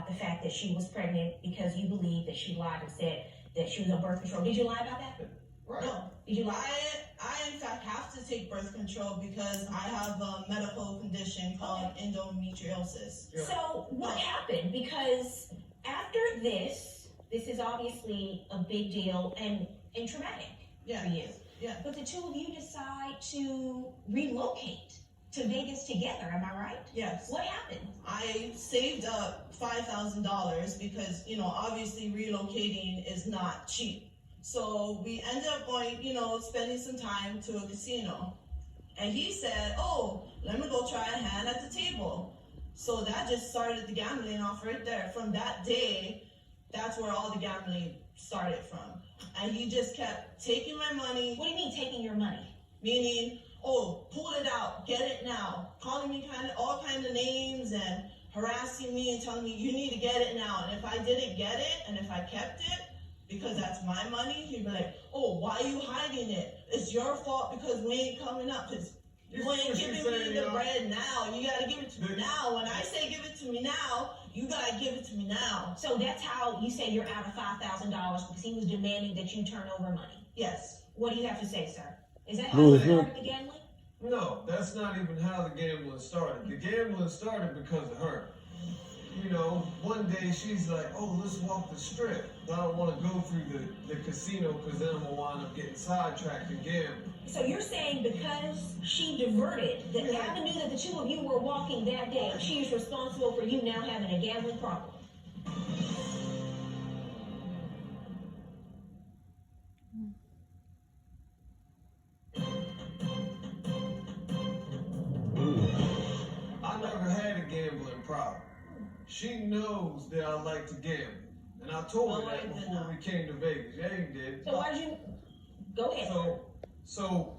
about the fact that she was pregnant because you believe that she lied and said that she was on birth control. Did you lie about that? Right. No. Did you lie? I in fact have to take birth control because I have a medical condition called endometriosis. Yeah. So what happened? Because after this is obviously a big deal and traumatic for you. Yeah. But the two of you decide to relocate to Vegas together, am I right? Yes. What happened? I saved up $5,000 because, obviously relocating is not cheap. So we ended up going, spending some time to a casino. And he said, oh, let me go try a hand at the table. So that just started the gambling off right there. From that day, that's where all the gambling started from. And he just kept taking my money. What do you mean taking your money? Meaning, oh, pull it out, get it now. Calling me all kinds of names and harassing me and telling me, you need to get it now. And if I didn't get it, and if I kept it, because that's my money, he'd be like, oh, why are you hiding it? It's your fault because we ain't coming up. Because you ain't giving me the bread now. You got to give it to me now. When I say give it to me now, you got to give it to me now. So that's how you say you're out of $5,000 because he was demanding that you turn over money? Yes. What do you have to say, sir? Is that how you started the gambling? No, that's not even how the gambling started. The gambling started because of her. One day she's like, oh, let's walk the strip. I don't want to go through the casino because then I'm going to wind up getting sidetracked and gambling. So you're saying because she diverted the avenue that the two of you were walking that day, she is responsible for you now having a gambling problem? I never had a gambling problem. She knows that I like to gamble. And I told her that before we came to Vegas. Yeah, you did. So why'd you... Go ahead. So,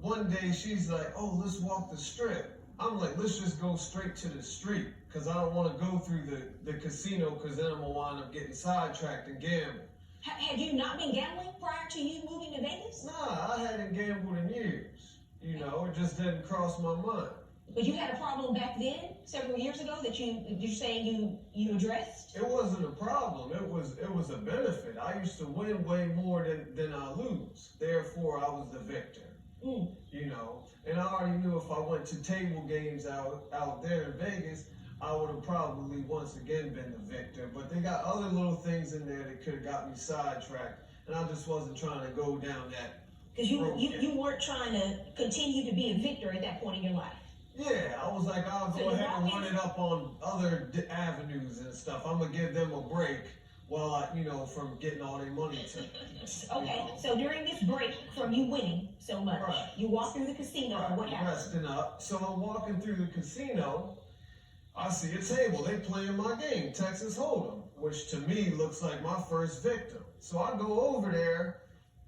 one day she's like, oh, let's walk the strip. I'm like, let's just go straight to the street. Because I don't want to go through the casino because then I'm going to wind up getting sidetracked and gambling. Had you not been gambling prior to you moving to Vegas? Nah, I hadn't gambled in years. It just didn't cross my mind. But you had a problem back then, several years ago, that you're saying you addressed? It wasn't a problem. It was a benefit. I used to win way more than I lose. Therefore, I was the victor. And I already knew if I went to table games out there in Vegas, I would have probably once again been the victor. But they got other little things in there that could have got me sidetracked, and I just wasn't trying to go down that. Because you weren't trying to continue to be a victor at that point in your life. Yeah, I was like, I'll go ahead and run it up on other avenues and stuff. I'm gonna give them a break while I, from getting all their money to. Okay, so during this break from you winning so much, you walk through the casino. Right. What happened? Resting up. So I'm walking through the casino. I see a table. They playing my game, Texas Hold'em, which to me looks like my first victim. So I go over there.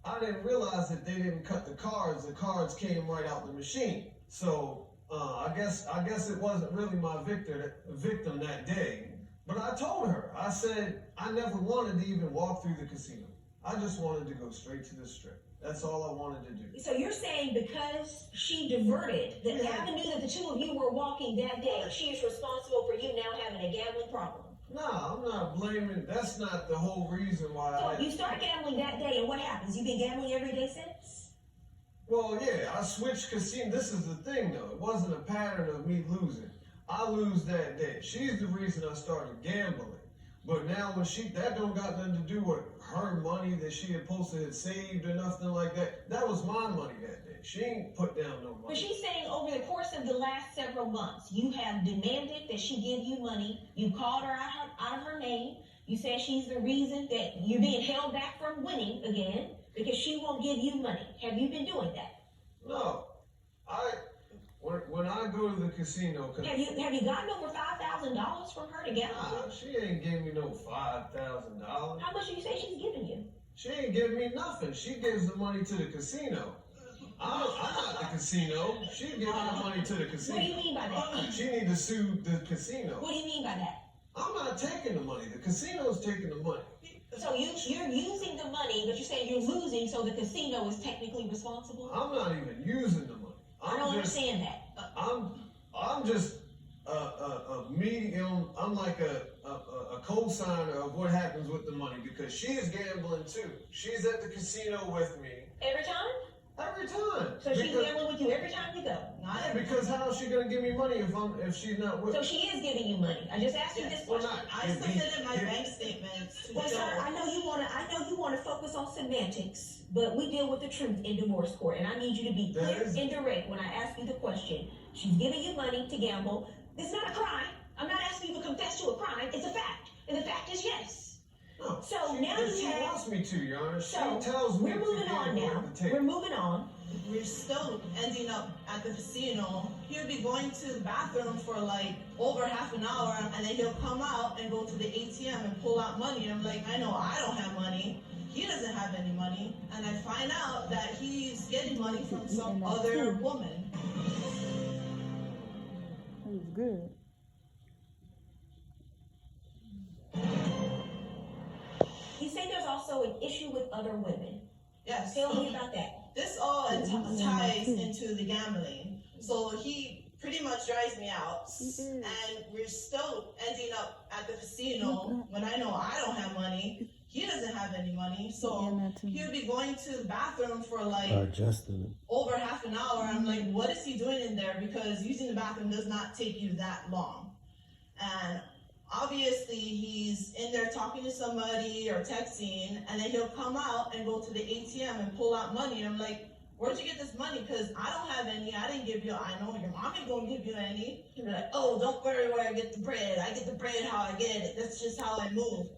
I didn't realize that they didn't cut the cards. The cards came right out the machine. So. I guess it wasn't really my victim that day. But I told her, I said, I never wanted to even walk through the casino. I just wanted to go straight to the strip. That's all I wanted to do. So you're saying because she diverted the avenue that the two of you were walking that day, she is responsible for you now having a gambling problem? No, I'm not blaming. That's not the whole reason why. So you start gambling that day, and what happens? You've been gambling every day since? Well, yeah, I switched casino. This is the thing, though. It wasn't a pattern of me losing. I lose that day. She's the reason I started gambling. But now when that don't got nothing to do with her money that she had supposed to have saved or nothing like that. That was my money that day. She ain't put down no money. But she's saying over the course of the last several months, you have demanded that she give you money. You called her out of her name. You said she's the reason that you're being held back from winning again. Because she won't give you money. Have you been doing that? No. When I go to the casino... Have you gotten over $5,000 from her to gamble? Nah, she ain't giving me no $5,000. How much do you say she's giving you? She ain't giving me nothing. She gives the money to the casino. I'm not the casino. She giving the money to the casino. What do you mean by that? She need to sue the casino. What do you mean by that? I'm not taking the money. The casino's taking the money. So you're using the money, but you're saying you're losing, so the casino is technically responsible? I'm not even using the money. I don't understand that. I'm just a medium. I'm like a co-signer of what happens with the money because she is gambling too. She's at the casino with me Every time? every time. So she's gambling with you every time you go? Not Yeah, every because how is she gonna give me money if she's not with So me? she is giving you money. I just asked you this Well, question. not- I submitted my bank statements to Well, sir, Joe. I know you wanna focus on semantics, but we deal with the truth in divorce court, and I need you to be That clear is- and direct when I ask you the question. She's giving you money to gamble. It's not a crime. I'm not asking you to confess to a crime. It's a fact. And the fact is yes. No. So now if you she have- wants me to, Your Honor. She So tells me we're moving to on give now. her the tape. We're moving on. We're still ending up at the casino. He'll be going to the bathroom for like over half an hour, and then he'll come out and go to the ATM and pull out money. I'm like, I know I don't have money. He doesn't have any money. And I find out that he's getting money from some other woman. It was good. You say there's also an issue with other women. Yes. Tell me about that. This all ties into the gambling. So he pretty much drives me out, and we're still ending up at the casino when I know I don't have money. He doesn't have any money, so he'll be going to the bathroom for like Justin. over half an hour. I'm like, what is he doing in there? Because using the bathroom does not take you that long. And obviously he's in there talking to somebody or texting, and then he'll come out and go to the ATM and pull out money. And I'm like, where'd you get this money? Because I don't have any. I didn't give you. I know your mom ain't gonna give you any. He'll be like, oh, don't worry where I get the bread. I get the bread how I get it. That's just how I move.